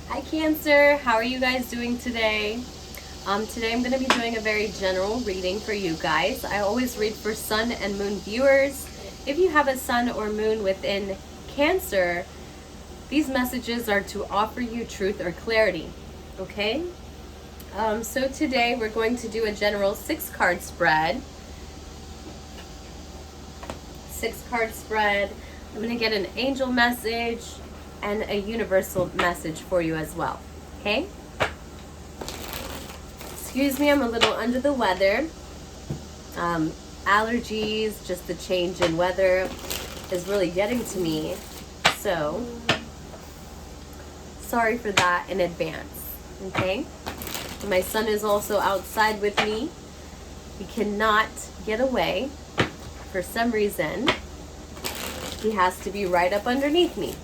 Hi Cancer, how are you guys doing today? Today I'm going to be doing a very general reading for you guys. I always read for Sun and Moon viewers. If you have a Sun or Moon within Cancer, these messages are to offer you truth or clarity, okay? So today we're going to do a general 6-card spread. 6-card spread. I'm going to get an angel message and a universal message for you as well, okay? Excuse me, I'm a little under the weather. Allergies, just the change in weather is really getting to me. So, sorry for that in advance, okay? My son is also outside with me. He cannot get away. For some reason, he has to be right up underneath me.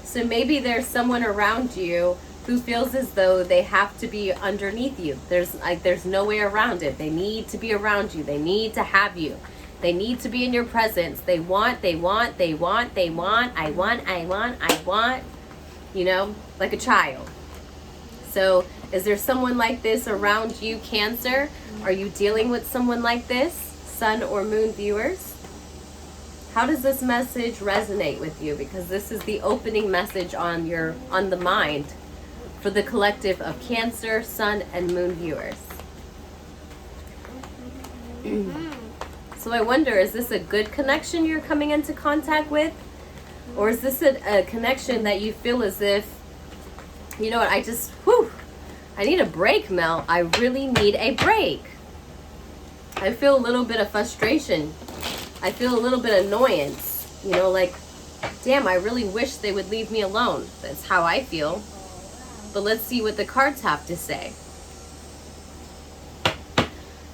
So maybe there's someone around you who feels as though they have to be underneath you. There's no way around it. They need to be around you. They need to have you. They need to be in your presence. I want, you know, like a child. So is there someone like this around you, Cancer? Are you dealing with someone like this, Sun or Moon viewers? How does this message resonate with you? Because this is the opening message on the mind for the collective of Cancer, Sun, and Moon viewers. So I wonder, is this a good connection you're coming into contact with? Or is this a connection that you feel as if, you know what, I need a break, Mel. I really need a break. I feel a little bit of frustration. I feel a little bit of annoyance. You know, like, damn, I really wish they would leave me alone. That's how I feel. But let's see what the cards have to say.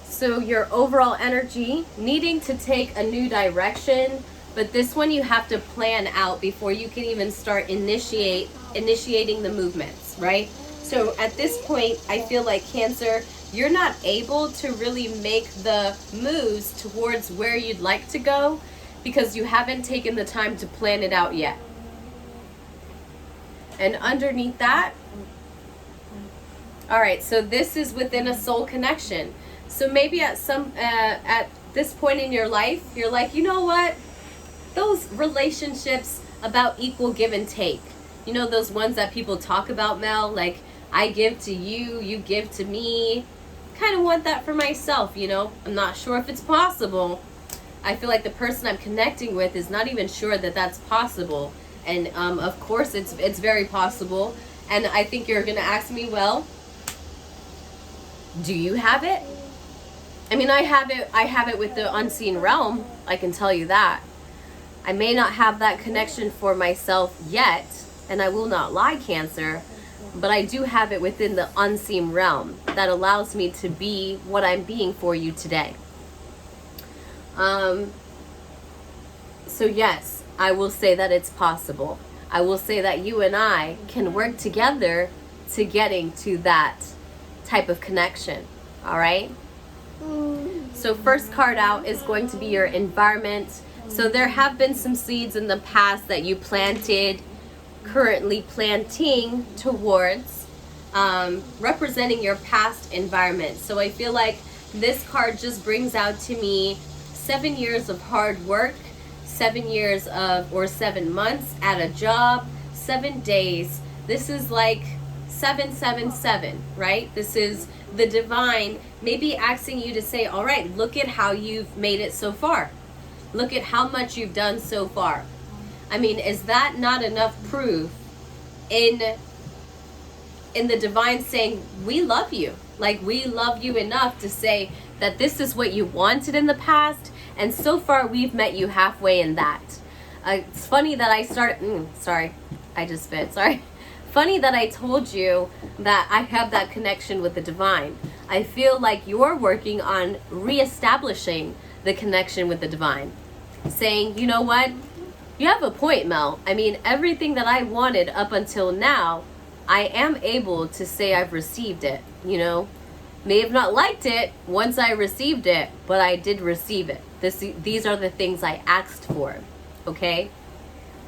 So your overall energy, needing to take a new direction, but this one you have to plan out before you can even start initiating the movements, right? So at this point, I feel like Cancer, you're not able to really make the moves towards where you'd like to go because you haven't taken the time to plan it out yet. And underneath that, all right, so this is within a soul connection. So maybe at this point in your life, you're like, you know what? Those relationships about equal give and take. You know, those ones that people talk about, Mel, like, I give to you, you give to me. Kind of want that for myself, you know. I'm not sure if it's possible. I feel like the person I'm connecting with is not even sure that that's possible. And of course it's very possible. And I think you're going to ask me, well, do you have it? I mean, I have it with the unseen realm. I can tell you that. I may not have that connection for myself yet, and I will not lie, Cancer, but I do have it within the unseen realm that allows me to be what I'm being for you today. So yes, I will say that it's possible. I will say that you and I can work together to getting to that type of connection. All right? So first card out is going to be your environment. So there have been some seeds in the past that you planted, currently planting towards, representing your past environment. So I feel like this card just brings out to me 7 years of hard work, 7 years or 7 months at a job, 7 days. This is like 777, right? This is the divine maybe asking you to say, all right, look at how you've made it so far. Look at how much you've done so far. I mean, is that not enough proof in the divine saying, we love you? Like, we love you enough to say that this is what you wanted in the past, and so far we've met you halfway in that. It's funny that Funny that I told you that I have that connection with the divine. I feel like you're working on reestablishing the connection with the divine. Saying, you know what? You have a point, Mel. I mean, everything that I wanted up until now, I am able to say I've received it, you know? May have not liked it once I received it, but I did receive it. These are the things I asked for, okay?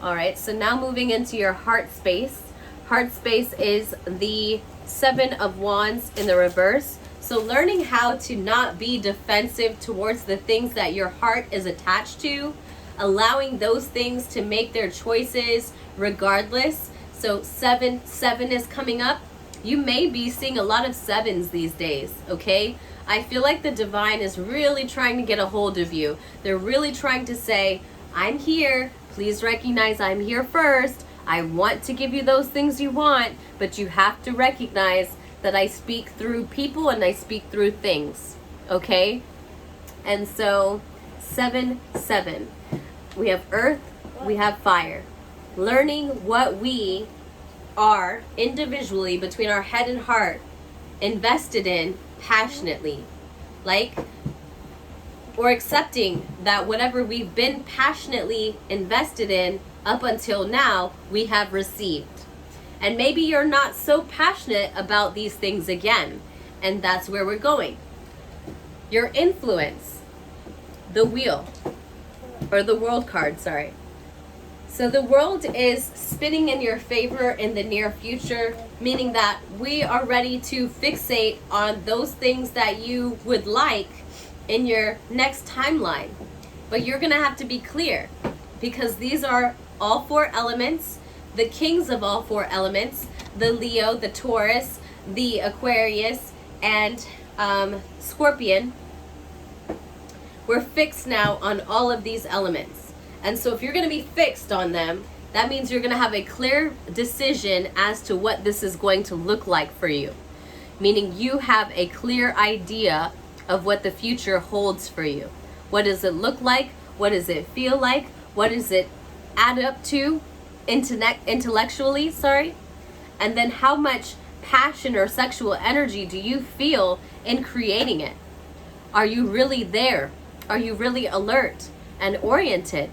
All right, so now moving into your heart space. Heart space is the 7 of Wands in the reverse. So learning how to not be defensive towards the things that your heart is attached to, allowing those things to make their choices regardless. So 7 is coming up. You may be seeing a lot of 7s these days, okay? I feel like the divine is really trying to get a hold of you. They're really trying to say, I'm here. Please recognize I'm here first. I want to give you those things you want, but you have to recognize that I speak through people and I speak through things, okay? And so 7. We have earth, we have fire. Learning what we are individually between our head and heart invested in passionately, or accepting that whatever we've been passionately invested in up until now, we have received. And maybe you're not so passionate about these things again, and that's where we're going. Your influence, the wheel, or the world card, sorry. So the world is spinning in your favor in the near future, meaning that we are ready to fixate on those things that you would like in your next timeline. But you're going to have to be clear, because these are all 4 elements, the kings of all 4 elements, the Leo, the Taurus, the Aquarius, and Scorpion. We're fixed now on all of these elements. And so if you're going to be fixed on them, that means you're going to have a clear decision as to what this is going to look like for you. Meaning you have a clear idea of what the future holds for you. What does it look like? What does it feel like? What does it add up to intellectually, and then how much passion or sexual energy do you feel in creating it? Are you really there? Are you really alert and oriented?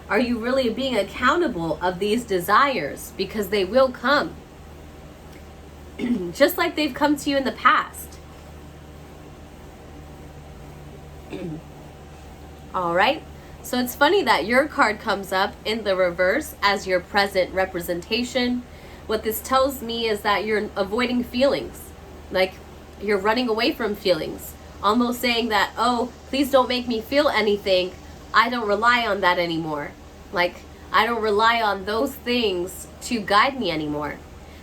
Are you really being accountable of these desires? Because they will come. Just like they've come to you in the past. All right. So it's funny that your card comes up in the reverse as your present representation. What this tells me is that you're avoiding feelings. Like you're running away from feelings. Almost saying that, oh, please don't make me feel anything. I don't rely on that anymore. I don't rely on those things to guide me anymore.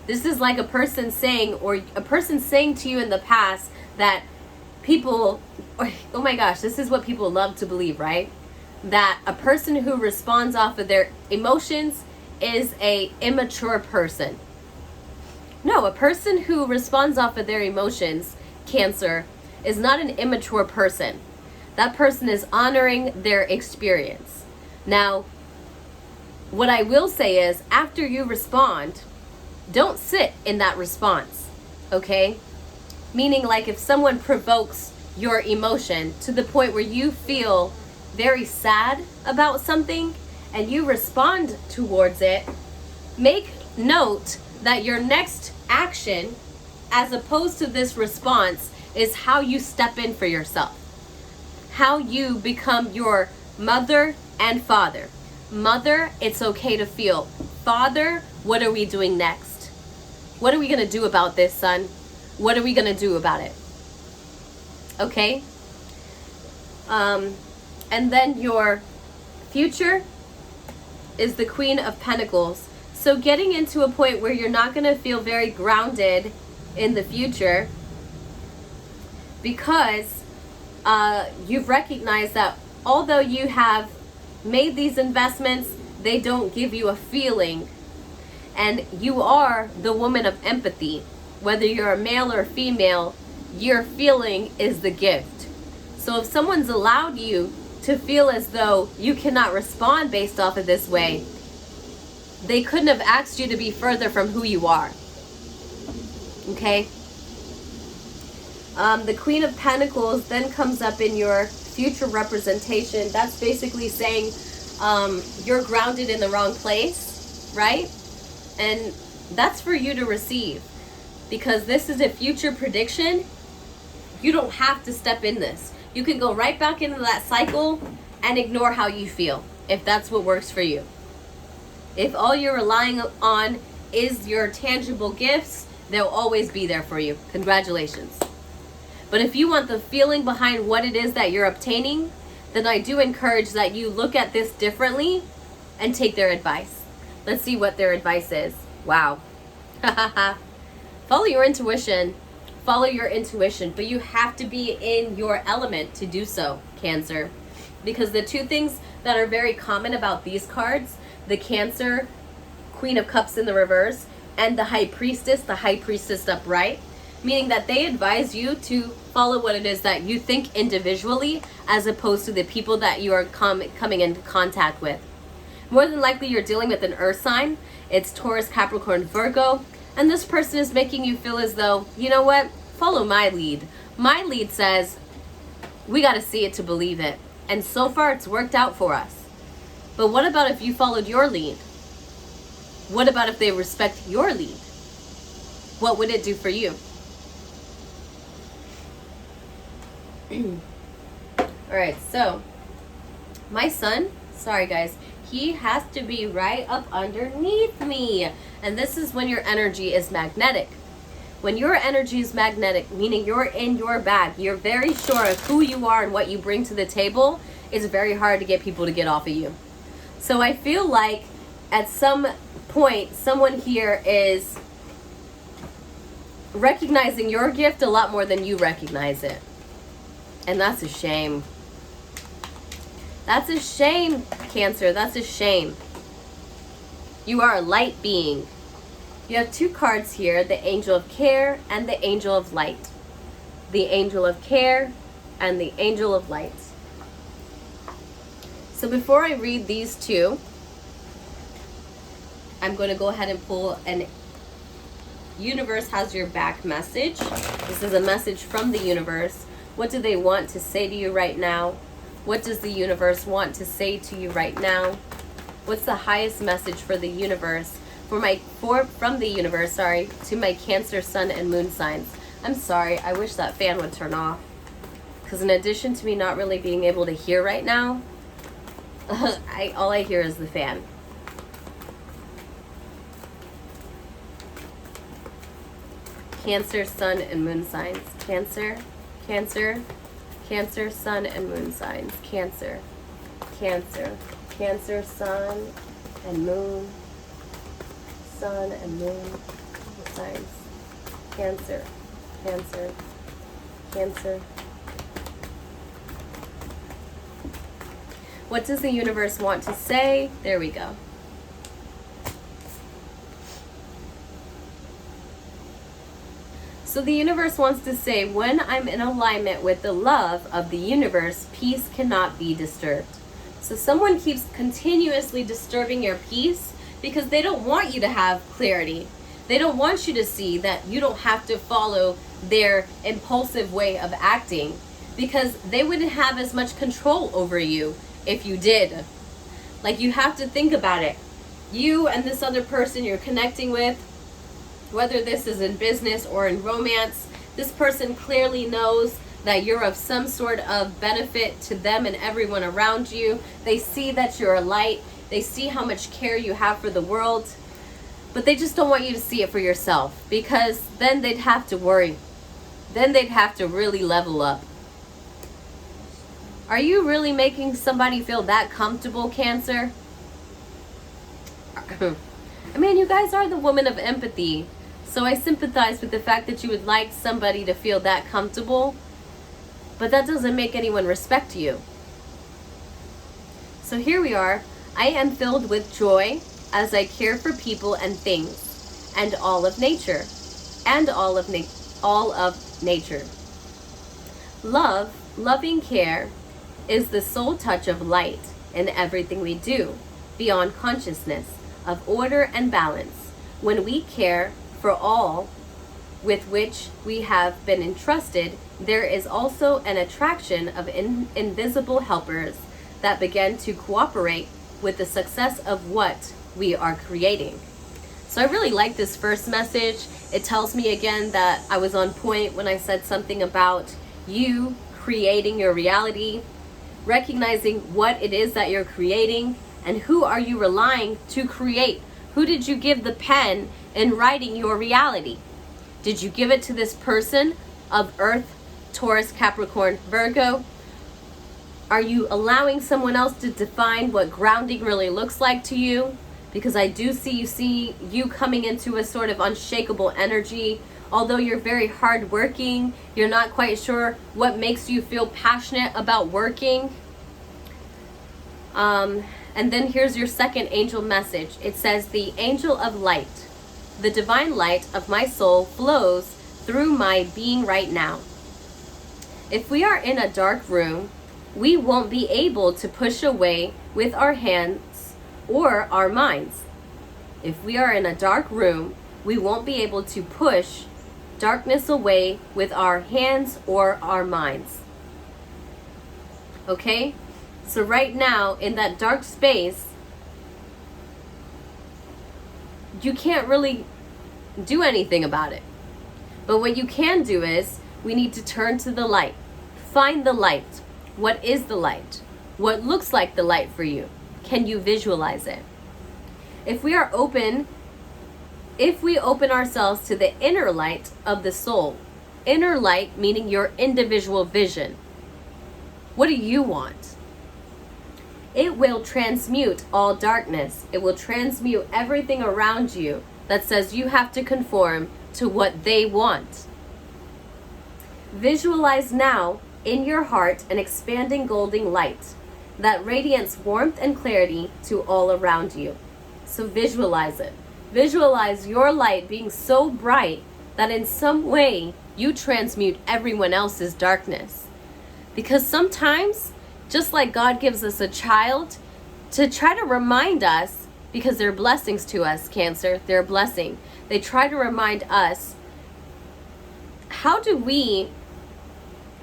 This is like a person saying to you in the past that people, oh my gosh, this is what people love to believe, right? That a person who responds off of their emotions is a immature person. No, a person who responds off of their emotions, Cancer, is not an immature person. That person is honoring their experience. Now, what I will say is, after you respond, don't sit in that response, okay? Meaning, like, if someone provokes your emotion to the point where you feel very sad about something and you respond towards it, make note that your next action, as opposed to this response, is how you step in for yourself. How you become your mother and father. Mother, it's okay to feel. Father, what are we doing next? What are we going to do about this, son? What are we going to do about it? Okay? And then your future is the Queen of Pentacles. So getting into a point where you're not going to feel very grounded in the future because you've recognized that although you have made these investments, they don't give you a feeling. And you are the woman of empathy. Whether you're a male or female, your feeling is the gift. So if someone's allowed you to feel as though you cannot respond based off of this way, they couldn't have asked you to be further from who you are. Okay? The Queen of Pentacles then comes up in your future representation. That's basically saying you're grounded in the wrong place, right? And that's for you to receive. Because this is a future prediction. You don't have to step in this. You can go right back into that cycle and ignore how you feel, if that's what works for you. If all you're relying on is your tangible gifts, they'll always be there for you. Congratulations. But if you want the feeling behind what it is that you're obtaining, then I do encourage that you look at this differently and take their advice. Let's see what their advice is. Wow. Follow your intuition. Follow your intuition. But you have to be in your element to do so, Cancer. Because the two things that are very common about these cards, the Cancer, Queen of Cups in the reverse, and the High Priestess upright, meaning that they advise you to follow what it is that you think individually as opposed to the people that you are coming into contact with. More than likely you're dealing with an earth sign. It's Taurus, Capricorn, Virgo, and this person is making you feel as though, you know what, follow my lead. My lead says we got to see it to believe it, and so far it's worked out for us. But what about if you followed your lead? What about if they respect your lead? What would it do for you? Alright, so my son, sorry guys, he has to be right up underneath me. And this is when your energy is magnetic. When your energy is magnetic, meaning you're in your bag, you're very sure of who you are and what you bring to the table, it's very hard to get people to get off of you. So I feel like at some point, someone here is recognizing your gift a lot more than you recognize it. And that's a shame. That's a shame, Cancer. That's a shame. You are a light being. You have two cards here, the Angel of Care and the Angel of Light. The Angel of Care and the Angel of Light. So before I read these two, I'm going to go ahead and pull an Universe Has Your Back message. This is a message from the universe. What do they want to say to you right now? What does the universe want to say to you right now? What's the highest message for the universe? From the universe, to my Cancer, Sun, and Moon signs. I'm sorry, I wish that fan would turn off. Because in addition to me not really being able to hear right now, all I hear is the fan. Cancer, Sun, and Moon signs. Cancer, Cancer, Cancer, Sun, and Moon signs. Cancer, Cancer, Cancer, Sun, and Moon. Sun and Moon signs. Cancer, Cancer, Cancer. What does the universe want to say? There we go. So the universe wants to say, when I'm in alignment with the love of the universe, peace cannot be disturbed. So someone keeps continuously disturbing your peace because they don't want you to have clarity. They don't want you to see that you don't have to follow their impulsive way of acting, because they wouldn't have as much control over you if you did. Like, you have to think about it. You and this other person you're connecting with, whether this is in business or in romance, this person clearly knows that you're of some sort of benefit to them and everyone around you. They see that you're a light. They see how much care you have for the world. But they just don't want you to see it for yourself, because then they'd have to worry. Then they'd have to really level up. Are you really making somebody feel that comfortable, Cancer? I mean, you guys are the woman of empathy. So I sympathize with the fact that you would like somebody to feel that comfortable. But that doesn't make anyone respect you. So here we are. I am filled with joy as I care for people and things, and all of nature, and all of nature. Loving care is the sole touch of light in everything we do, beyond consciousness, of order and balance. When we care for all with which we have been entrusted, there is also an attraction of invisible helpers that begin to cooperate with the success of what we are creating. So I really like this first message. It tells me again that I was on point when I said something about you creating your reality, recognizing what it is that you're creating, and who are you relying to create Who did you give the pen in writing your reality? Did you give it to this person of Earth, Taurus, Capricorn, Virgo? Are you allowing someone else to define what grounding really looks like to you? Because I do see you coming into a sort of unshakable energy. Although you're very hardworking, you're not quite sure what makes you feel passionate about working. And then here's your second angel message. It says, the angel of light, the divine light of my soul flows through my being right now. If we are in a dark room, we won't be able to push away with our hands or our minds. If we are in a dark room, we won't be able to push darkness away with our hands or our minds. Okay? So right now, in that dark space, you can't really do anything about it. But what you can do is, we need to turn to the light. Find the light. What is the light? What looks like the light for you? Can you visualize it? If we open ourselves to the inner light of the soul, inner light meaning your individual vision, what do you want? It will transmute all darkness. It will transmute everything around you that says you have to conform to what they want. Visualize now in your heart an expanding golden light that radiates warmth and clarity to all around you. So visualize it. Visualize your light being so bright that in some way you transmute everyone else's darkness. Because sometimes, just like God gives us a child to try to remind us, because they're blessings to us, Cancer, they're a blessing. They try to remind us, how do we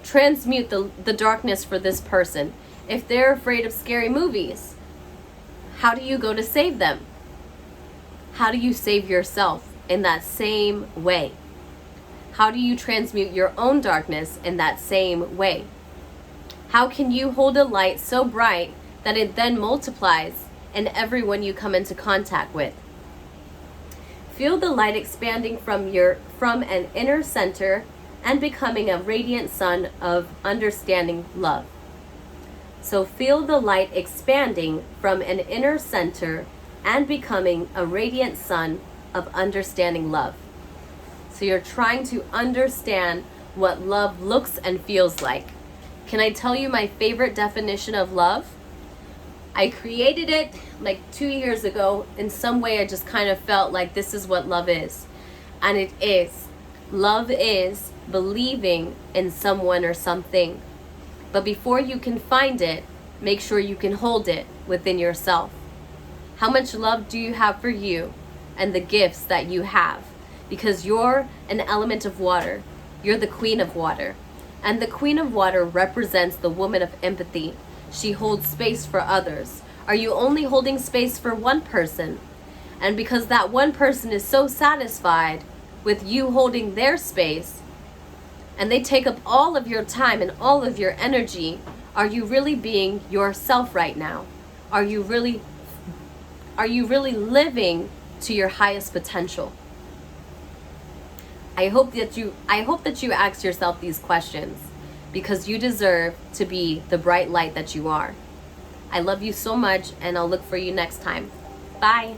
transmute the darkness for this person? If they're afraid of scary movies, how do you go to save them? How do you save yourself in that same way? How do you transmute your own darkness in that same way? How can you hold a light so bright that it then multiplies in everyone you come into contact with? Feel the light expanding from an inner center and becoming a radiant sun of understanding love. So feel the light expanding from an inner center and becoming a radiant sun of understanding love. So you're trying to understand what love looks and feels like. Can I tell you my favorite definition of love? I created it like 2 years ago. In some way, I just kind of felt like this is what love is. And it is. Love is believing in someone or something. But before you can find it, make sure you can hold it within yourself. How much love do you have for you and the gifts that you have? Because you're an element of water. You're the queen of water. And the queen of water represents the woman of empathy. She holds space for others. Are you only holding space for one person? And because that one person is so satisfied with you holding their space, and they take up all of your time and all of your energy, are you really being yourself right now? Are you really living to your highest potential? I hope that you ask yourself these questions, because you deserve to be the bright light that you are. I love you so much, and I'll look for you next time. Bye.